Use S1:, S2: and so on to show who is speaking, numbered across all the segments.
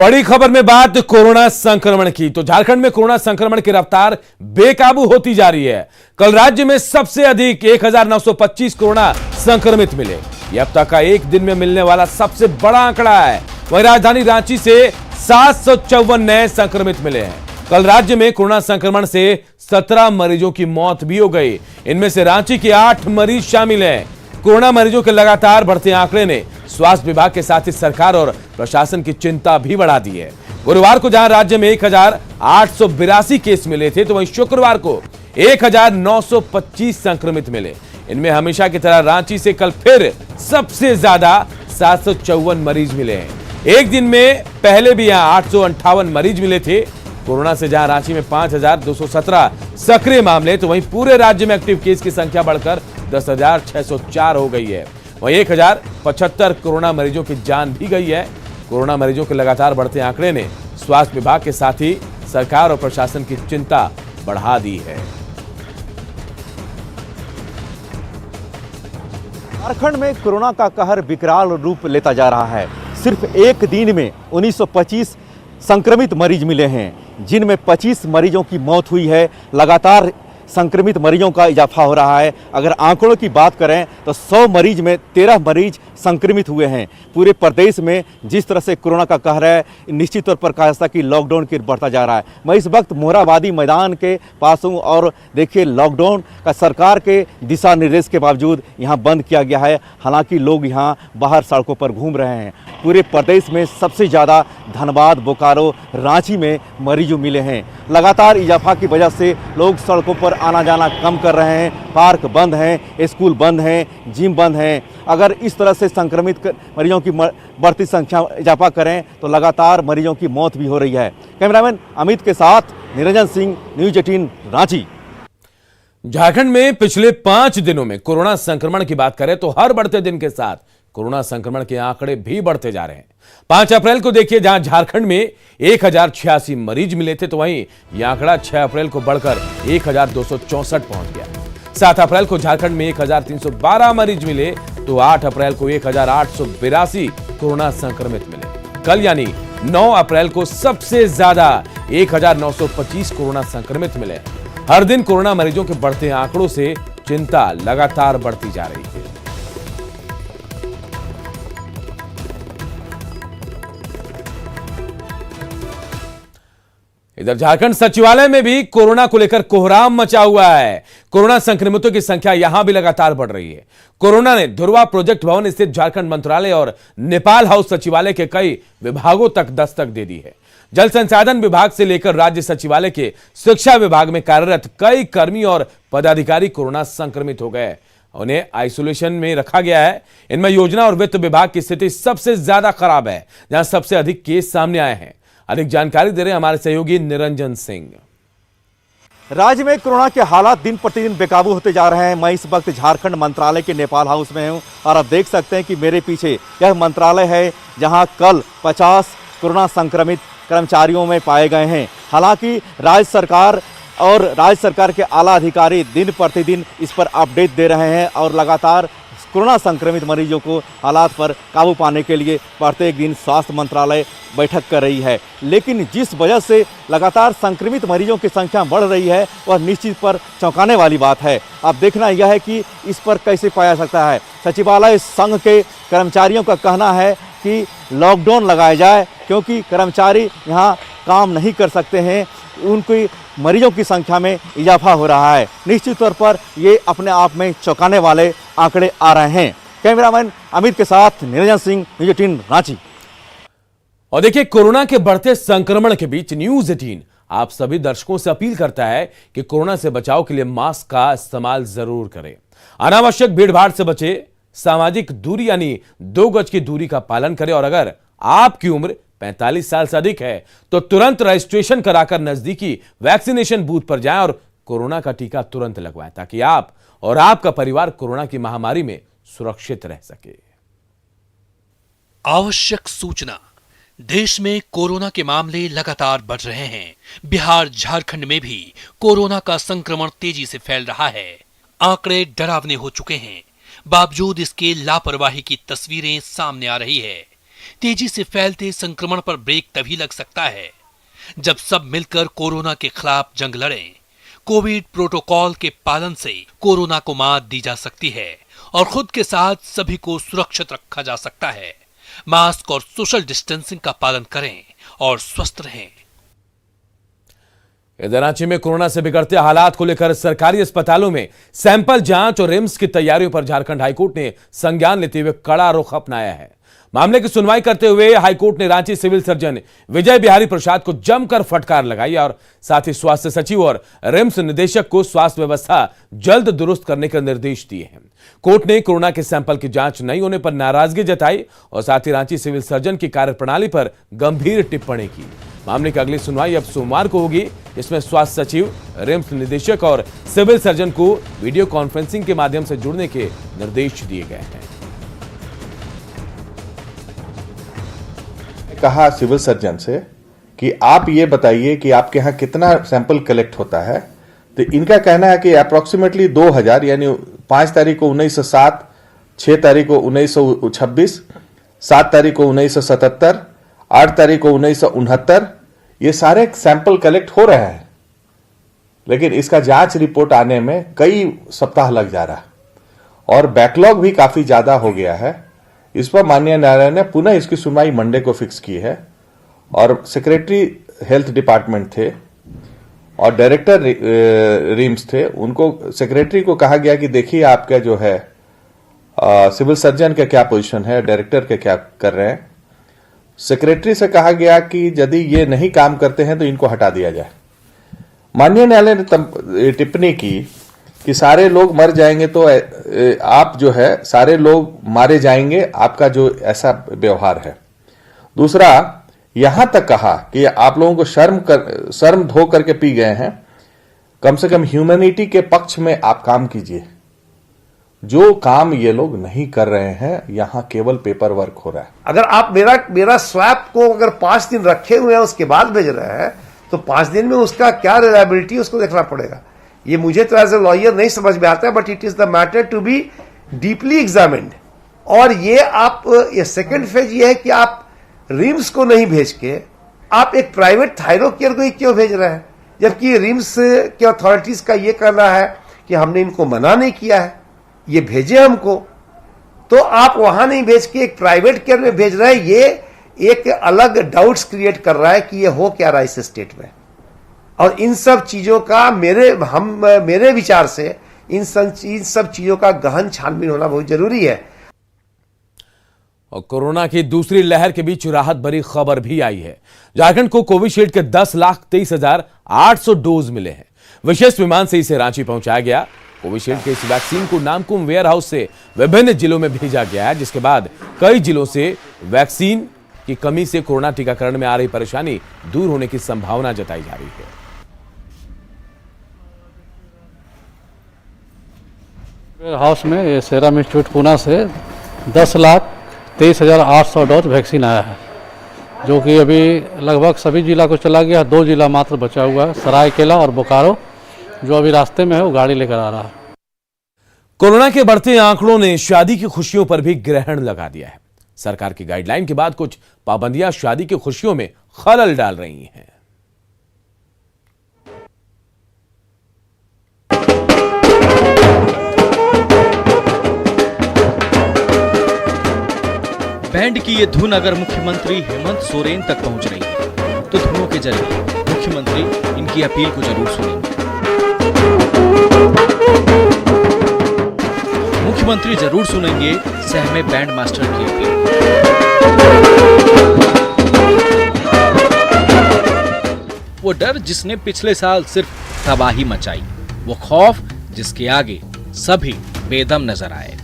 S1: बड़ी खबर में बात कोरोना संक्रमण की। तो झारखंड में कोरोना संक्रमण की रफ्तार बेकाबू होती जा रही है। कल राज्य में सबसे अधिक 1925 कोरोना संक्रमित मिले। यह अब तक का एक दिन में मिलने वाला सबसे बड़ा आंकड़ा है। वहीं राजधानी रांची से 754 नए संक्रमित मिले हैं। कल राज्य में कोरोना संक्रमण से 17 मरीजों की मौत भी हो गई। इनमें से रांची के 8 मरीज शामिल हैं। कोरोना मरीजों के लगातार बढ़ते आंकड़े ने स्वास्थ्य विभाग के साथ ही सरकार और प्रशासन की चिंता भी बढ़ा दी है। गुरुवार को जहां राज्य में 1882 केस मिले थे, तो वहीं शुक्रवार को 1925 संक्रमित मिले। इनमें हमेशा की तरह रांची से कल फिर सबसे ज्यादा 754 मरीज मिले हैं। एक दिन में पहले भी यहां 858 मरीज मिले थे। कोरोना से जहां रांची में 5217 सक्रिय मामले, तो वहीं पूरे राज्य में एक्टिव केस की संख्या बढ़कर 10,604 हो गई है। वहीं 1075 कोरोना मरीजों की जान भी गई है। कोरोना मरीजों के लगातार बढ़ते आंकड़े ने स्वास्थ्य विभाग के साथ ही सरकार और प्रशासन की चिंता बढ़ा दी है।
S2: झारखंड में कोरोना का कहर विकराल रूप लेता जा रहा है। सिर्फ एक दिन में 1925 संक्रमित मरीज मिले हैं, जिनमें 25 मरीजों की मौत हुई है। लगातार संक्रमित मरीजों का इजाफा हो रहा है। अगर आंकड़ों की बात करें तो 100 मरीज में 13 मरीज संक्रमित हुए हैं। पूरे प्रदेश में जिस तरह से कोरोना का कहर है, निश्चित तौर पर कहा जा सकता है कि लॉकडाउन की बढ़ता जा रहा है। मैं इस वक्त मोरहाबादी मैदान के पास हूँ और देखिए, लॉकडाउन का सरकार के दिशा निर्देश के बावजूद यहाँ बंद किया गया है। हालांकि लोग यहाँ बाहर सड़कों पर घूम रहे हैं। पूरे प्रदेश में सबसे ज़्यादा धनबाद, बोकारो, रांची में मरीज मिले हैं। लगातार इजाफा की वजह से लोग सड़कों पर आना जाना कम कर रहे हैं। पार्क बंद हैं, स्कूल बंद हैं, जिम बंद हैं। अगर इस तरह से संक्रमित मरीजों की बढ़ती संख्या इजाफा करें तो लगातार मरीजों की मौत भी हो रही है। कैमरामैन अमित के साथ निरंजन सिंह, न्यूज 18 रांची।
S1: झारखंड में पिछले 5 दिनों में कोरोना संक्रमण की बात करें तो हर बढ़ते दिन के साथ कोरोना संक्रमण के आंकड़े भी बढ़ते जा रहे हैं। 5 अप्रैल को देखिए, जहां झारखंड में 1086 मरीज मिले थे, तो वहीं यह आंकड़ा 6 अप्रैल को बढ़कर 1264 पहुंच गया। 7 अप्रैल को झारखंड में 1312 मरीज मिले, तो 8 अप्रैल को 1882 कोरोना संक्रमित मिले। कल यानी 9 अप्रैल को सबसे ज्यादा 1925 कोरोना संक्रमित मिले। हर दिन कोरोना मरीजों के बढ़ते आंकड़ों से चिंता लगातार बढ़ती जा रही है। इधर झारखंड सचिवालय में भी कोरोना को लेकर कोहराम मचा हुआ है। कोरोना संक्रमितों की संख्या यहां भी लगातार बढ़ रही है। कोरोना ने धुरवा प्रोजेक्ट भवन स्थित झारखंड मंत्रालय और नेपाल हाउस सचिवालय के कई विभागों तक दस्तक दे दी है। जल संसाधन विभाग से लेकर राज्य सचिवालय के शिक्षा विभाग में कार्यरत कई कर्मी और पदाधिकारी कोरोना संक्रमित हो गए। उन्हें आइसोलेशन में रखा गया है। इनमें योजना और वित्त विभाग की स्थिति सबसे ज्यादा खराब है, जहां सबसे अधिक केस सामने आए हैं। अधिक जानकारी दे रहे हैं हमारे सहयोगी निरंजन सिंह।
S2: राज्य में कोरोना के हालात दिन प्रतिदिन बेकाबू होते जा रहे हैं। मैं इस वक्त झारखंड मंत्रालय के नेपाल हाउस में हूं और आप देख सकते हैं कि मेरे पीछे यह मंत्रालय है, जहां कल 50 कोरोना संक्रमित कर्मचारियों में पाए गए हैं। हालांकि राज्य सरकार के आला अधिकारी दिन प्रतिदिन इस पर अपडेट दे रहे हैं और लगातार कोरोना संक्रमित मरीजों को हालात पर काबू पाने के लिए प्रत्येक दिन स्वास्थ्य मंत्रालय बैठक कर रही है। लेकिन जिस वजह से लगातार संक्रमित मरीजों की संख्या बढ़ रही है, वह निश्चित पर चौंकाने वाली बात है। अब देखना यह है कि इस पर कैसे पाया जा सकता है। सचिवालय संघ के कर्मचारियों का कहना है कि लॉकडाउन लगाया जाए, क्योंकि कर्मचारी यहाँ काम नहीं कर सकते हैं। उनकी मरीजों की संख्या में इजाफा हो रहा है। निश्चित तौर पर ये अपने आप में चौंकाने वाले आंकड़े आ रहे हैं। कैमरामैन अमित के साथ निरंजन सिंह, न्यूज 18 रांची।
S1: और देखिए, कोरोना के बढ़ते संक्रमण के बीच न्यूज 18 आप सभी दर्शकों से अपील करता है कि कोरोना से बचाव के लिए मास्क का इस्तेमाल जरूर करें। अनावश्यक भीड़भाड़ से बचे, सामाजिक दूरी यानी 2 गज की दूरी का पालन करें और अगर आपकी उम्र 45 साल से अधिक है तो तुरंत रजिस्ट्रेशन कराकर नजदीकी वैक्सीनेशन बूथ पर जाएं और कोरोना का टीका तुरंत लगवाएं, ताकि आप और आपका परिवार कोरोना की महामारी में सुरक्षित रह सके।
S3: आवश्यक सूचना, देश में कोरोना के मामले लगातार बढ़ रहे हैं। बिहार, झारखंड में भी कोरोना का संक्रमण तेजी से फैल रहा है। आंकड़े डरावने हो चुके हैं। बावजूद इसके लापरवाही की तस्वीरें सामने आ रही है। तेजी से फैलते संक्रमण पर ब्रेक तभी लग सकता है जब सब मिलकर कोरोना के खिलाफ जंग लड़ें। कोविड प्रोटोकॉल के पालन से कोरोना को मात दी जा सकती है और खुद के साथ सभी को सुरक्षित रखा जा सकता है। मास्क और सोशल डिस्टेंसिंग का पालन करें और स्वस्थ रहें।
S1: इधर रांची में कोरोना से बिगड़ते हालात को लेकर सरकारी अस्पतालों में सैंपल जांच और रिम्स की तैयारियों पर झारखंड हाईकोर्ट ने संज्ञान लेते हुए कड़ा रुख अपनाया है। मामले की सुनवाई करते हुए हाईकोर्ट ने रांची सिविल सर्जन विजय बिहारी प्रसाद को जमकर फटकार लगाई और साथ ही स्वास्थ्य सचिव और रिम्स निदेशक को स्वास्थ्य व्यवस्था जल्द दुरुस्त करने के निर्देश दिए हैं। कोर्ट ने कोरोना के सैंपल की जांच नहीं होने पर नाराजगी जताई और साथ ही रांची सिविल सर्जन की कार्यप्रणाली पर गंभीर टिप्पणी की। मामले की अगली सुनवाई अब सोमवार को होगी, जिसमें स्वास्थ्य सचिव, रिम्स निदेशक और सिविल सर्जन को वीडियो कॉन्फ्रेंसिंग के माध्यम से जुड़ने के निर्देश दिए गए हैं।
S4: कहा सिविल सर्जन से कि आप ये बताइए कि आपके यहाँ कितना सैंपल कलेक्ट होता है। तो इनका कहना है कि अप्रोक्सीमेटली 2000, यानी 5 तारीख को 1907, 6 तारीख को 1926, 7 तारीख को 1977, 8 तारीख को 1969, ये सारे सैंपल कलेक्ट हो रहे हैं, लेकिन इसका जांच रिपोर्ट आने में कई सप्ताह लग जा रहा है और बैकलॉग भी काफी ज्यादा हो गया है। इस पर माननीय न्यायालय ने पुनः इसकी सुनवाई मंडे को फिक्स की है और सेक्रेटरी हेल्थ डिपार्टमेंट थे और डायरेक्टर रिम्स थे, उनको सेक्रेटरी को कहा गया कि देखिए आपका जो है सिविल सर्जन का क्या पोजीशन है, डायरेक्टर के क्या कर रहे हैं। सेक्रेटरी से कहा गया कि यदि ये नहीं काम करते हैं तो इनको हटा दिया जाए। माननीय न्यायालय ने टिप्पणी की कि सारे लोग मर जाएंगे तो आप जो है सारे लोग मारे जाएंगे, आपका जो ऐसा व्यवहार है। दूसरा, यहां तक कहा कि आप लोगों को शर्म धो करके पी गए हैं, कम से कम ह्यूमैनिटी के पक्ष में आप काम कीजिए। जो काम ये लोग नहीं कर रहे हैं, यहां केवल पेपर वर्क हो रहा है।
S5: अगर आप मेरा स्वैप को अगर 5 दिन रखे हुए हैं उसके बाद भेज रहे हैं तो 5 दिन में उसका क्या रिलायबिलिटी उसको देखना पड़ेगा। ये मुझे तो एज ए लॉयर नहीं समझ में आता है, but it is the matter to be deeply examined. और ये सेकंड फेज ये है कि आप रिम्स को नहीं भेज के आप एक प्राइवेट थायरो केयर को ही क्यों भेज रहे हैं, जबकि रिम्स के अथॉरिटीज का ये कहना है कि हमने इनको मना नहीं किया है, ये भेजे हमको, तो आप वहां नहीं भेज के एक प्राइवेट केयर में भेज रहे हैं। ये एक अलग डाउट्स क्रिएट कर रहा है कि ये हो क्या रहा है इस स्टेट में। और इन सब चीजों का मेरे विचार से इन सब चीजों का गहन छानबीन होना बहुत जरूरी है।
S1: और कोरोना की दूसरी लहर के बीच राहत भरी खबर भी आई है। झारखंड को कोविशील्ड के 10,23,800 डोज मिले हैं। विशेष विमान से इसे रांची पहुंचाया गया। कोविशील्ड के इस वैक्सीन को नामकुम वेयर हाउस से विभिन्न जिलों में भेजा गया है, जिसके बाद कई जिलों से वैक्सीन की कमी से कोरोना टीकाकरण में आ रही परेशानी दूर होने की संभावना जताई जा रही है।
S6: वेयर हाउस में सेरम इंस्टीट्यूट पूना से 10,23,800 डोज वैक्सीन आया है, जो कि अभी लगभग सभी जिला को चला गया। 2 जिला मात्र बचा हुआ है, सरायकेला और बोकारो, जो अभी रास्ते में है, वो गाड़ी लेकर आ रहा है।
S1: कोरोना के बढ़ते आंकड़ों ने शादी की खुशियों पर भी ग्रहण लगा दिया है। सरकार की गाइडलाइन के बाद कुछ पाबंदियां शादी की खुशियों में खलल डाल रही हैं।
S7: बैंड की ये धुन अगर मुख्यमंत्री हेमंत सोरेन तक पहुंच रही है तो धुनों के जरिए मुख्यमंत्री इनकी अपील को जरूर सुनेंगे। मुख्यमंत्री जरूर सुनेंगे सहमे बैंड मास्टर की अपील। वो डर जिसने पिछले साल सिर्फ तबाही मचाई, वो खौफ जिसके आगे सभी बेदम नजर आए।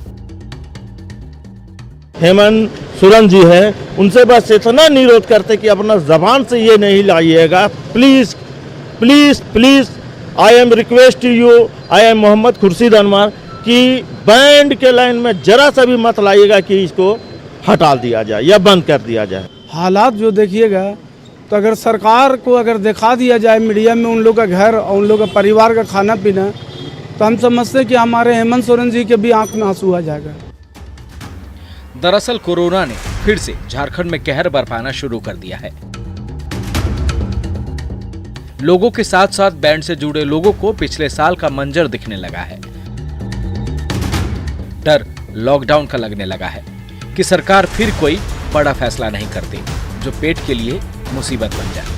S8: हेमंत सोरेन जी हैं, उनसे बस इतना निरोध करते कि अपना जबान से ये नहीं लाइएगा। Please please please, I am request to you, I am Mohammad Khurshid Anwar, कि बैंड के लाइन में जरा सा भी मत लाइएगा कि इसको हटा दिया जाए या बंद कर दिया जाए।
S9: हालात जो देखिएगा, तो अगर सरकार को अगर दिखा दिया जाए मीडिया में उन लोग का घर और उन लोग का परिवार का खाना पीना, तो हम समझते हैं कि हमारे हेमंत सोरेन जी के भी आंख में आंसू आ जाएगा।
S7: दरअसल कोरोना ने फिर से झारखंड में कहर बरपाना शुरू कर दिया है। लोगों के साथ साथ बैंड से जुड़े लोगों को पिछले साल का मंजर दिखने लगा है। डर लॉकडाउन का लगने लगा है कि सरकार फिर कोई बड़ा फैसला नहीं करती जो पेट के लिए मुसीबत बन जाए।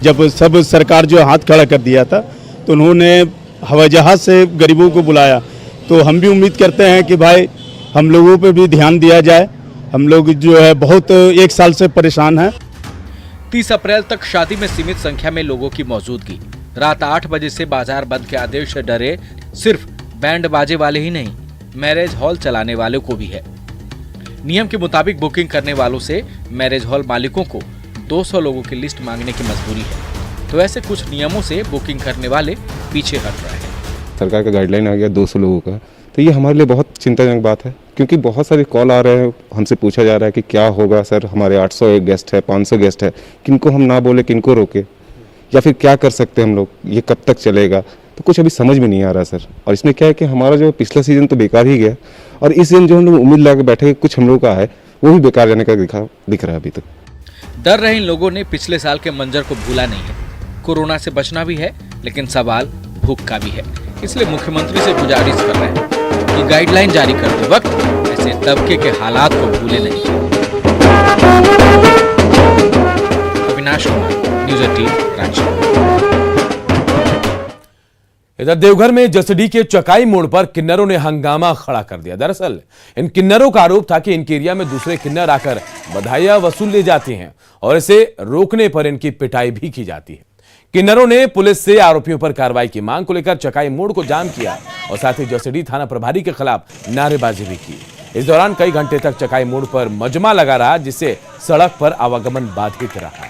S8: जब सब सरकार जो हाथ खड़ा कर दिया था तो उन्होंने हवाई जहाज से गरीबों को बुलाया, तो हम भी उम्मीद करते हैं कि भाई हम लोगों पे भी ध्यान दिया जाए। हम लोग जो है बहुत 1 साल से परेशान हैं।
S7: 30 अप्रैल तक शादी में सीमित संख्या में लोगों की मौजूदगी। रात 8 बजे से बाजार बंद के आदेश से डरे सिर्फ बैंड बाजे वाले ही नहीं, मैरिज हॉल चलाने वाले को भी है। नियम के मुताबिक बुकिंग करने वालों से मैरिज हॉल मालिकों को 200 लोगों की लिस्ट मांगने की मजबूरी है। तो ऐसे कुछ नियमों से बुकिंग करने वाले पीछे हट रहे हैं।
S10: सरकार का गाइडलाइन आ गया 200 लोगों का, तो ये हमारे लिए बहुत चिंताजनक बात है, क्योंकि बहुत सारे कॉल आ रहे हैं, हमसे पूछा जा रहा है कि क्या होगा सर, हमारे 800 गेस्ट है, 500 गेस्ट है, किनको हम ना बोले, किनको रोके, या फिर क्या कर सकते हैं हम लोग, ये कब तक चलेगा, तो कुछ अभी समझ में नहीं आ रहा सर। और इसमें क्या है कि हमारा जो पिछला सीजन तो बेकार ही गया, और इस सीजन जो हम लोग उम्मीद लगा बैठे कुछ हम लोग का है, वो भी बेकार जाने का दिख रहा है अभी तक।
S7: डर रहे इन लोगों ने पिछले साल के मंजर को भूला नहीं है। कोरोना से बचना भी है, लेकिन सवाल भूख का भी है। इसलिए मुख्यमंत्री से गुजारिश कर रहे हैं कि गाइडलाइन जारी करते वक्त ऐसे तबके के हालात को भूले नहीं। अविनाश कुमार, न्यूज़ 18 रांची।
S1: इधर देवघर में जसडी के चकाई मोड़ पर किन्नरों ने हंगामा खड़ा कर दिया। दरअसल इन किन्नरों का आरोप था कि इनके एरिया में दूसरे किन्नर आकर बधाइयां वसूल ले जाती हैं और इसे रोकने पर इनकी पिटाई भी की जाती है। किन्नरों ने पुलिस से आरोपियों पर कार्रवाई की मांग को लेकर चकाई मोड़ को जाम किया और साथ ही जसडी थाना प्रभारी के खिलाफ नारेबाजी भी की। इस दौरान कई घंटे तक चकाई मोड़ पर मजमा लगा रहा, जिससे सड़क पर आवागमन बाधित रहा।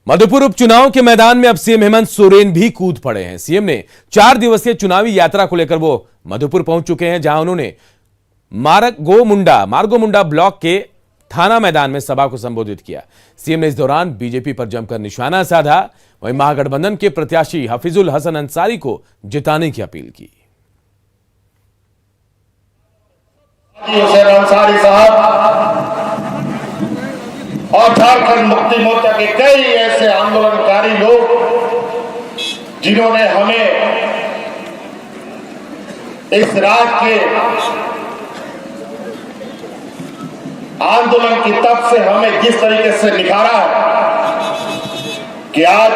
S1: मधुपुर उपचुनाव के मैदान में अब सीएम हेमंत सोरेन भी कूद पड़े हैं। सीएम ने 4 दिवसीय चुनावी यात्रा को लेकर वो मधुपुर पहुंच चुके हैं, जहां उन्होंने मार्गो मुंडा ब्लॉक के थाना मैदान में सभा को संबोधित किया। सीएम ने इस दौरान बीजेपी पर जमकर निशाना साधा। वहीं महागठबंधन के प्रत्याशी हफीजुल हसन अंसारी को जिताने की अपील की।
S11: अंसारी साहब और झारखंड मुक्ति मोर्चा के कई ऐसे आंदोलनकारी लोग जिन्होंने हमें इस राज्य के आंदोलन की तब से हमें जिस तरीके से निखारा है कि आज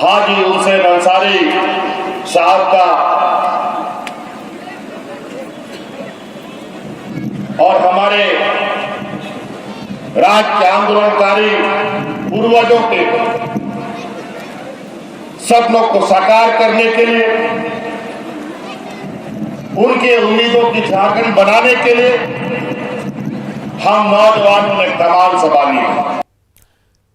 S11: हाजी हुसैन अंसारी साहब का और हमारे राज्य के आंदोलनकारी पूर्वजों के सपनों को साकार करने के लिए, उनके उम्मीदों की झारखंड बनाने के लिए हम नौजवानों ने कमाल संभाली है।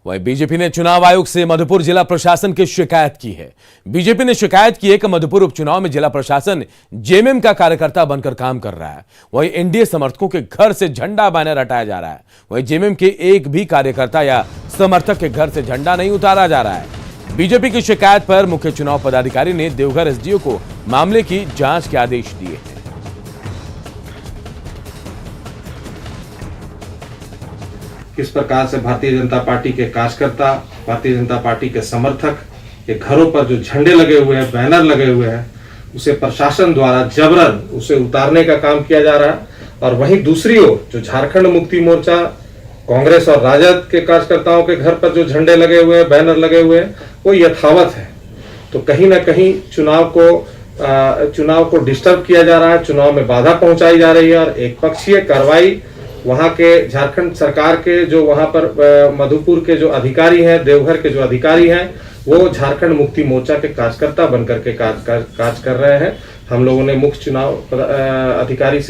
S1: वहीं बीजेपी ने चुनाव आयोग से मधुपुर जिला प्रशासन की शिकायत की है। बीजेपी ने शिकायत की है कि मधुपुर उपचुनाव में जिला प्रशासन जेएमएम का कार्यकर्ता बनकर काम कर रहा है। वहीं एनडीए समर्थकों के घर से झंडा बैनर हटाया जा रहा है। वहीं जेएमएम के एक भी कार्यकर्ता या समर्थक के घर से झंडा नहीं उतारा जा रहा है। बीजेपी की शिकायत पर मुख्य चुनाव पदाधिकारी ने देवघर एसडीओ को मामले की जांच के आदेश दिए हैं।
S4: किस प्रकार से भारतीय जनता पार्टी के कार्यकर्ता, भारतीय जनता पार्टी के समर्थक के घरों पर जो झंडे लगे हुए हैं, बैनर लगे हुए हैं, उसे प्रशासन द्वारा जबरन उसे उतारने का काम किया जा रहा है। और वहीं दूसरी ओर जो झारखंड मुक्ति मोर्चा, कांग्रेस और राजद के कार्यकर्ताओं के घर पर जो झंडे लगे हुए हैं, बैनर लगे हुए हैं, वो यथावत है। तो कहीं ना कहीं चुनाव को डिस्टर्ब किया जा रहा है, चुनाव में बाधा पहुंचाई जा रही है और एक पक्षीय कार्रवाई वहां के झारखंड सरकार के जो वहां पर मधुपुर के जो अधिकारी हैं, देवघर के जो अधिकारी हैं, वो झारखंड मुक्ति मोर्चा के कार्यकर्ता बनकर के कार्य कर रहे हैं। हम लोगों ने मुख्य चुनाव पदाधिकारी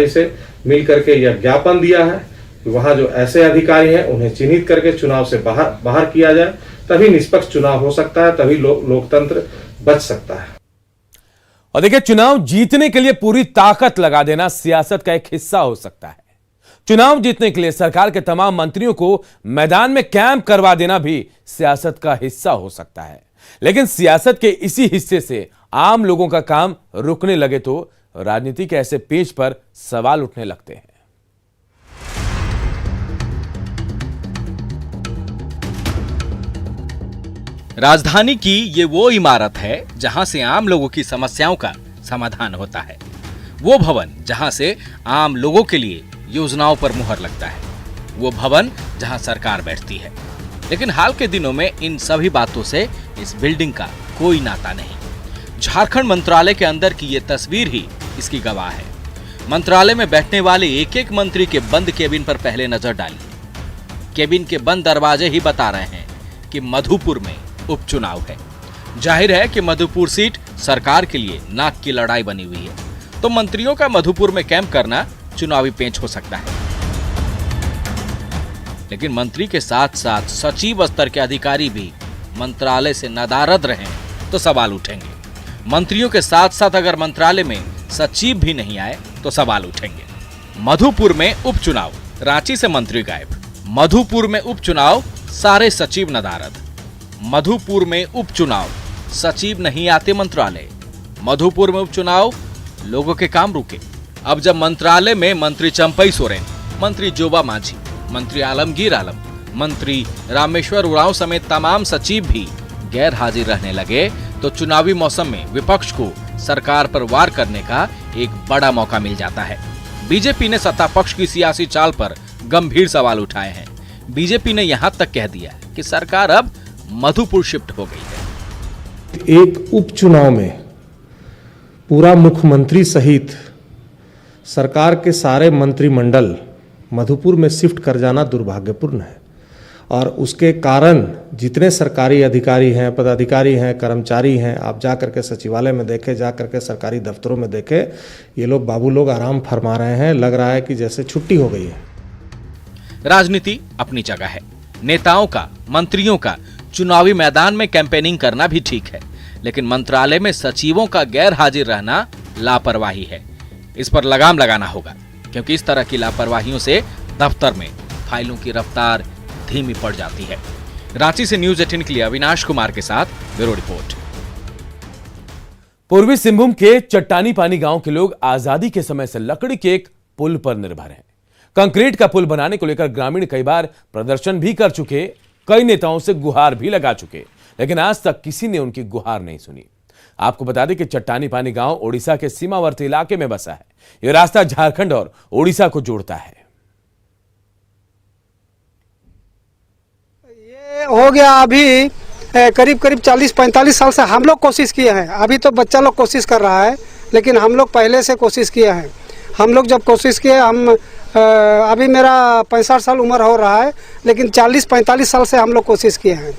S4: से मिल करके यह ज्ञापन दिया है कि वहां जो ऐसे अधिकारी हैं उन्हें चिन्हित करके चुनाव से बाहर किया जाए, तभी निष्पक्ष चुनाव हो सकता है, तभी लोकतंत्र बच सकता है।
S1: और देखिए, चुनाव जीतने के लिए पूरी ताकत लगा देना सियासत का एक हिस्सा हो सकता है। चुनाव जीतने के लिए सरकार के तमाम मंत्रियों को मैदान में कैंप करवा देना भी सियासत का हिस्सा हो सकता है, लेकिन सियासत के इसी हिस्से से आम लोगों का काम रुकने लगे तो राजनीति के ऐसे पेच पर सवाल उठने लगते हैं।
S7: राजधानी की ये वो इमारत है जहां से आम लोगों की समस्याओं का समाधान होता है, वो भवन जहां से आम लोगों के लिए योजनाओं पर मुहर लगता है, वो भवन जहां सरकार बैठती है। लेकिन हाल के दिनों में इन सभी बातों से इस बिल्डिंग का कोई नाता नहीं। झारखंड मंत्रालय के अंदर की ये तस्वीर ही इसकी गवाह है। मंत्रालय में बैठने वाले एक एक मंत्री के बंद केबिन पर पहले नजर डालिए। केबिन के बंद दरवाजे ही बता रहे हैं कि मधुपुर में उपचुनाव है। जाहिर है कि मधुपुर सीट सरकार के लिए नाक की लड़ाई बनी हुई है, तो मंत्रियों का मधुपुर में कैंप करना चुनावी पेंच हो सकता है। लेकिन मंत्री के साथ साथ सचिव स्तर के अधिकारी भी मंत्रालय से नदारद रहें तो सवाल उठेंगे। मंत्रियों के साथ साथ अगर मंत्रालय में सचिव भी नहीं आए तो सवाल उठेंगे। मधुपुर में उपचुनाव, रांची से मंत्री गायब। मधुपुर में उपचुनाव, सारे सचिव नदारद। मधुपुर में उपचुनाव, सचिव नहीं आते मंत्रालय। मधुपुर में उपचुनाव, लोगों के काम रुके। अब जब मंत्रालय में मंत्री चंपई सोरेन, मंत्री जोबा मांझी, मंत्री आलमगीर आलम, मंत्री रामेश्वर उरांव समेत तमाम सचिव भी गैर हाजिर रहने लगे तो चुनावी मौसम में विपक्ष को सरकार पर वार करने का एक बड़ा मौका मिल जाता है। बीजेपी ने सत्ता पक्ष की सियासी चाल पर गंभीर सवाल उठाए हैं। बीजेपी ने यहां तक कह दिया कि सरकार अब मधुपुर शिफ्ट हो गई है।
S12: एक उपचुनाव में पूरा मुख्यमंत्री सहित सरकार के सारे मंत्रिमंडल मधुपुर में शिफ्ट कर जाना दुर्भाग्यपूर्ण है और उसके कारण जितने सरकारी अधिकारी हैं, पदाधिकारी हैं, कर्मचारी हैं, आप जा करके सचिवालय में देखें, जा करके सरकारी दफ्तरों में देखें, ये लोग बाबू लोग आराम फरमा रहे हैं। लग रहा है कि जैसे छुट्टी हो गई है।
S7: राजनीति अपनी जगह है। नेताओं का, मंत्रियों का चुनावी मैदान में कैंपेनिंग करना भी ठीक है, लेकिन मंत्रालय में सचिवों का गैर हाजिर रहना लापरवाही है। इस पर लगाम लगाना होगा, क्योंकि इस तरह की लापरवाहियों से दफ्तर में फाइलों की रफ्तार धीमी पड़ जाती है। रांची से न्यूज़ 18 के लिए अविनाश कुमार के साथ ब्यूरो रिपोर्ट।
S1: पूर्वी सिंहभूम के चट्टानी पानी गांव के लोग आजादी के समय से लकड़ी के एक पुल पर निर्भर हैं। कंक्रीट का पुल बनाने को लेकर ग्रामीण कई बार प्रदर्शन भी कर चुके, कई नेताओं से गुहार भी लगा चुके, लेकिन आज तक किसी ने उनकी गुहार नहीं सुनी। आपको बता दें कि चट्टानी पानी गांव ओडिशा के सीमावर्ती इलाके में बसा है। यह रास्ता झारखंड और ओडिशा को जोड़ता है।
S9: ये हो गया अभी करीब 40-45 साल से हम लोग कोशिश किए हैं। अभी तो बच्चा लोग कोशिश कर रहा है, लेकिन हम लोग पहले से कोशिश किए हैं। हम लोग जब कोशिश किए, हम अभी मेरा 65 साल उम्र हो रहा है, लेकिन 40-45 साल से हम लोग कोशिश किए हैं।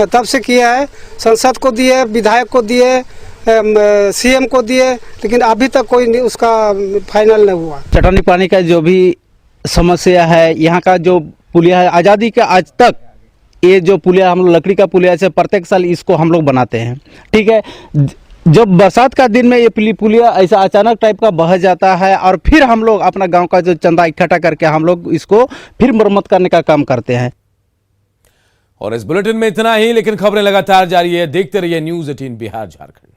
S9: तब से किया है, संसद को दिए, विधायक को दिए, सीएम को दिए, लेकिन अभी तक कोई उसका फाइनल नहीं हुआ।
S13: चट्टानी पानी का जो भी समस्या है, यहाँ का जो पुलिया है, आज़ादी के आज तक ये जो पुलिया हम लोग लकड़ी का पुलिया से प्रत्येक साल इसको हम लोग बनाते हैं। ठीक है, जब बरसात का दिन में ये पुलिया ऐसा अचानक टाइप का बह जाता है और फिर हम लोग अपना गांव का जो चंदा इकट्ठा करके हम लोग इसको फिर मरम्मत करने का काम करते हैं।
S1: और इस बुलेटिन में इतना ही, लेकिन खबरें लगातार जारी है। देखते रहिए न्यूज़ 18 बिहार झारखंड।